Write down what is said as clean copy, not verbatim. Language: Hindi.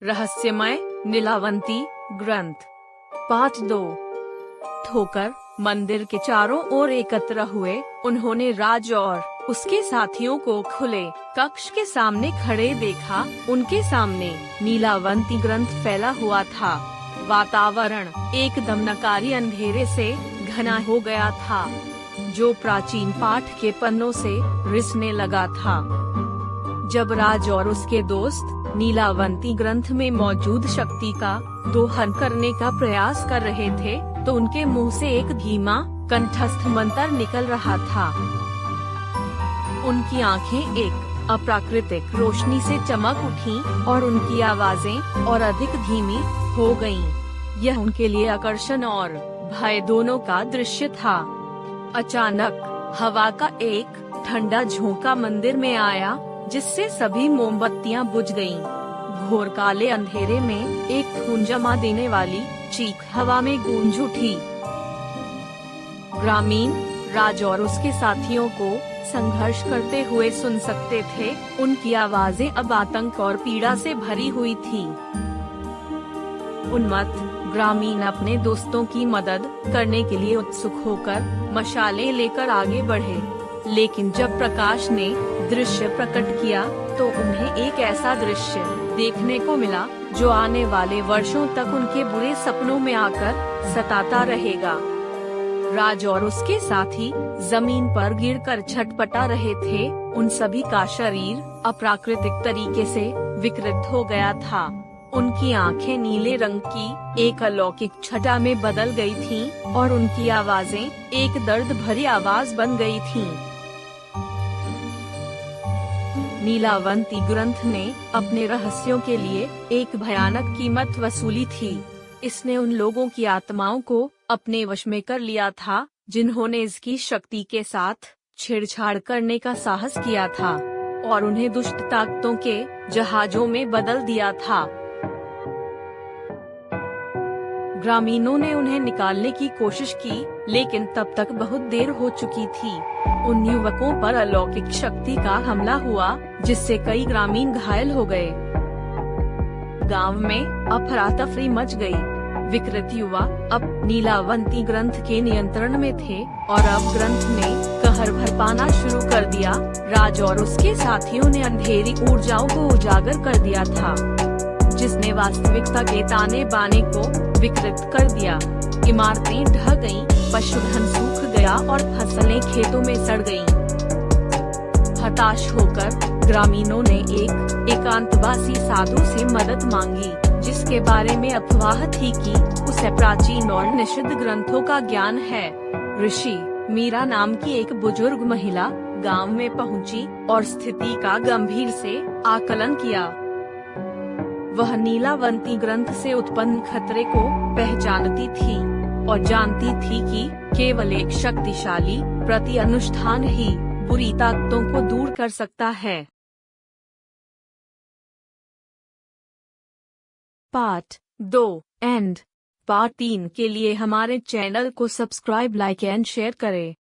रहस्यमय नीलावंती ग्रंथ पार्ट 2। ठोकर मंदिर के चारों ओर एकत्र हुए। उन्होंने राज और उसके साथियों को खुले कक्ष के सामने खड़े देखा। उनके सामने नीलावंती ग्रंथ फैला हुआ था। वातावरण एकदम नकारी अंधेरे से घना हो गया था, जो प्राचीन पाठ के पन्नों से रिसने लगा था। जब राज और उसके दोस्त नीलावंती ग्रंथ में मौजूद शक्ति का दोहन करने का प्रयास कर रहे थे, तो उनके मुंह से एक धीमा कंठस्थ मंत्र निकल रहा था। उनकी आंखें एक अप्राकृतिक रोशनी से चमक उठीं और उनकी आवाजें और अधिक धीमी हो गईं। यह उनके लिए आकर्षण और भय दोनों का दृश्य था। अचानक हवा का एक ठंडा झोंका मंदिर में आया, जिससे सभी मोमबत्तियां बुझ गईं। घोर काले अंधेरे में एक खून जमा देने वाली चीख हवा में गूंज उठी। ग्रामीण राज और उसके साथियों को संघर्ष करते हुए सुन सकते थे। उनकी आवाजें अब आतंक और पीड़ा से भरी हुई थीं। उन्मत्त ग्रामीण अपने दोस्तों की मदद करने के लिए उत्सुक होकर मशालें लेकर आगे बढ़े, लेकिन जब प्रकाश ने दृश्य प्रकट किया तो उन्हें एक ऐसा दृश्य देखने को मिला जो आने वाले वर्षों तक उनके बुरे सपनों में आकर सताता रहेगा। राज और उसके साथी जमीन पर गिरकर छटपटा रहे थे। उन सभी का शरीर अप्राकृतिक तरीके से विकृत हो गया था। उनकी आंखें नीले रंग की एक अलौकिक छटा में बदल गई थीं और उनकी आवाजें एक दर्द भरी आवाज बन गई थीं। नीलावंती ग्रंथ ने अपने रहस्यों के लिए एक भयानक कीमत वसूली थी। इसने उन लोगों की आत्माओं को अपने वश में कर लिया था, जिन्होंने इसकी शक्ति के साथ छेड़छाड़ करने का साहस किया था और उन्हें दुष्ट ताकतों के जहाजों में बदल दिया था। ग्रामीणों ने उन्हें निकालने की कोशिश की, लेकिन तब तक बहुत देर हो चुकी थी। उन युवकों पर अलौकिक शक्ति का हमला हुआ, जिससे कई ग्रामीण घायल हो गए। गांव में अफरा तफरी मच गई। विकृत युवा अब नीलावंती ग्रंथ के नियंत्रण में थे और अब ग्रंथ ने कहर बरपाना शुरू कर दिया। राज और उसके साथियों ने अंधेरी ऊर्जाओं को उजागर कर दिया था, जिसने वास्तविकता के ताने बाने को विकृत कर दिया। इमारतें ढह गईं, पशुधन सूख गया और फसलें खेतों में सड़ गईं। हताश होकर ग्रामीणों ने एक एकांतवासी साधु से मदद मांगी, जिसके बारे में अफवाह थी कि उसे प्राचीन और निषिद्ध ग्रंथों का ज्ञान है। ऋषि मीरा नाम की एक बुजुर्ग महिला गांव में पहुंची और स्थिति का गंभीर से आकलन किया। वह नीलावंती ग्रंथ से उत्पन्न खतरे को पहचानती थी और जानती थी कि केवल एक शक्तिशाली प्रति अनुष्ठान ही बुरी ताकतों को दूर कर सकता है। पार्ट 2 एंड पार्ट 3 के लिए हमारे चैनल को सब्सक्राइब, लाइक एंड शेयर करें।